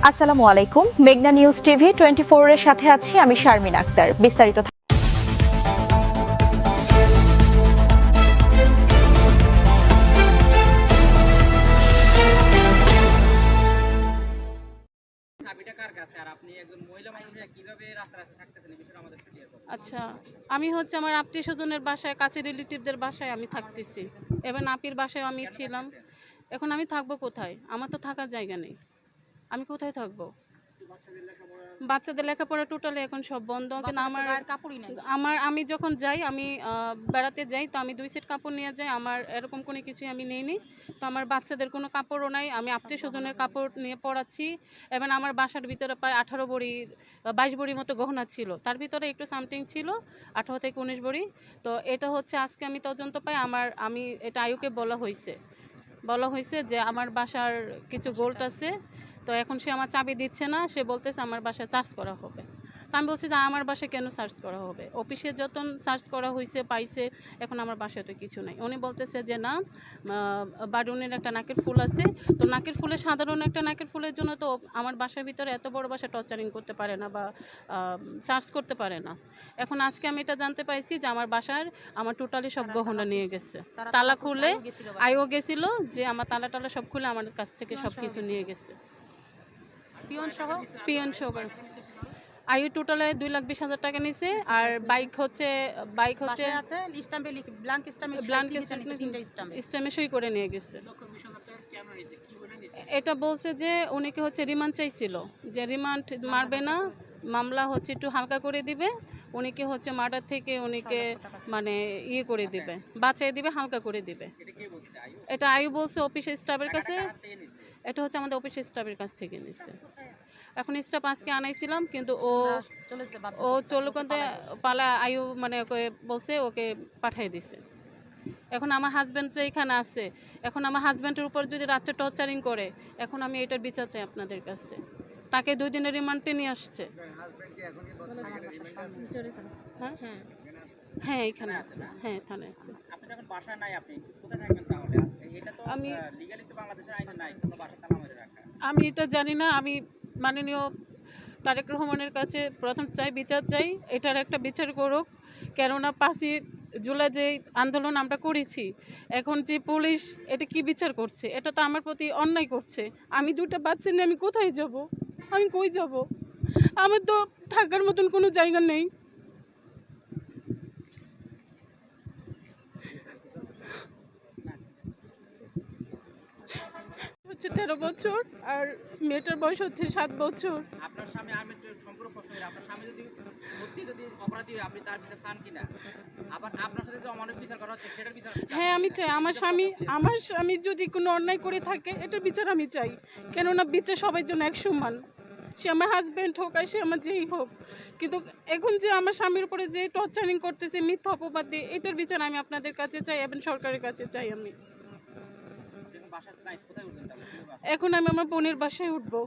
আসসালামু আলাইকুম, মেঘনা নিউজ টিভি 24 এর সাথে আছি আমি শারমিন আক্তার। বিস্তারিত আচ্ছা, আমি হচ্ছে আমার আত্মীয় স্বজনের বাসায়, কাছে রিলেটিভদের বাসায় আমি থাকতেছি। এবার নাপির বাসায় আমি ছিলাম। এখন আমি থাকবো কোথায়? আমার তো থাকার জায়গা নেই। আমি কোথায় থাকবো? বাচ্চাদের লেখাপড়া টোটালি এখন সব বন্ধ। কিন্তু আমি যখন যাই, আমি বেড়াতে যাই, তো আমি 2 সেট কাপড় নিয়ে যাই। আমার এরকম কোনো কিছুই আমি নেইনি। তো আমার বাচ্চাদের কোনো কাপড়ও নাই। আমি আত্মীয় স্বজনের কাপড় নিয়ে পড়াচ্ছি। এবং আমার বাসার ভিতরে প্রায় 18 ভরি 22 ভরির মতো গহনা ছিল। তার ভিতরে একটু সামথিং ছিল 18 থেকে 19 ভরি। তো এটা হচ্ছে আজকে আমি তদন্ত পাই। আমি এটা আয়ুকে বলা হয়েছে যে আমার বাসার কিছু গোল্ড আছে। তো এখন সে আমার চাবি দিচ্ছে না। সে বলতেছে আমার বাসায় সার্চ করা হবে। তো আমি বলছি যে আমার বাসায় কেন সার্চ করা হবে? অফিসে যখন সার্চ করা হয়েছে, পাইছে, এখন আমার বাসায় তো কিছু নাই। উনি বলতেছে যে না, বাডুনের একটা নাকের ফুল আছে। তো নাকের ফুলের, সাধারণ একটা নাকের ফুলের জন্য তো আমার বাসার ভিতরে এত বড় বাসা টর্চারিং করতে পারে না বা চার্জ করতে পারে না। এখন আজকে আমি এটা জানতে পাইছি যে আমার টোটালি সব গহনা নিয়ে গেছে। তালা খুলে আইও গেছিল যে আমার তালা সব খুলে আমার কাছ থেকে সব কিছু নিয়ে গেছে। পিয়ন সহ আয়ু টোটালে 2,20,000 টাকা নিছে। আর বাইক হচ্ছে স্ট্যাম্পে সই করে নিয়ে গেছে। এটা বলছে যে উনিকে হচ্ছে রিমান্ড চাইছিল, যে রিমান্ড মারবে না, মামলা হচ্ছে একটু হালকা করে দিবে। উনিকে হচ্ছে মার্ডার থেকে উনিকে মানে ইয়ে করে দিবে, বাঁচাই দিবে, হালকা করে দিবে। এটা আয়ু বলছে অফিসের স্টাফের কাছে। এটা হচ্ছে আমাদের অফিসের স্টাফের কাছ থেকে নিচ্ছে। এখন স্টাফ আজকে আনাইছিলাম, কিন্তু ও চলে করতে পালা। আয়ু মানে ওকে বলছে, ওকে পাঠিয়ে দিছে। এখন আমার হাজব্যান্ড যে এখানে আছে, এখন আমার হাজব্যান্ডের উপর যদি রাত্রে টর্চারিং করে, এখন আমি এটার বিচার চাই আপনাদের কাছে। তাকে 2 দিনের রিমান্ডে নিয়ে আসছে। হ্যাঁ, এখানে আছে। হ্যাঁ, থানায় আছে। আমি এটা জানি না। আমি মাননীয় তারেক রহমানের কাছে প্রথম বিচার চাই। এটার একটা বিচার করুক। কেননা 5ই জুলাই যে আন্দোলন আমরা করেছি, এখন যে পুলিশ এটা কি বিচার করছে, এটা তো আমার প্রতি অন্যায় করছে। আমি 2টা বাচ্চা নিয়ে আমি কোথায় যাব? আমি কই যাব? আমার তো থাকার মতন কোনো জায়গা নেই। হচ্ছে 13 বছর আর মেয়েটার বয়স হচ্ছে 7 বছর। আপনার স্বামী, আমি একটু সম্পূর্ণ প্রশ্ন করি, আপনার স্বামী যদি অপরাধী হয়, আপনি তার বিচার চান কিনা? আবার আপনার সাথে যে অমানবিক বিচার করা হচ্ছে, সেটার বিচার? হ্যাঁ, আমি চাই আমার স্বামী যদি কোনো অন্যায় করে থাকে, এটার বিচার আমি চাই। কেননা বিচার সবার জন্য এক সমান। সে আমার হাজব্যান্ড হোক আর সে আমার যেই হোক, কিন্তু এখন যে আমার স্বামীর উপরে যে টর্চারিং করতেছে মিথ্যা অপবাদ দিয়ে, এটার বিচার আমি আপনাদের কাছে চাই এবং সরকারের কাছে চাই। আমি এখন আমি আমার বোনের বাসায় উঠবো।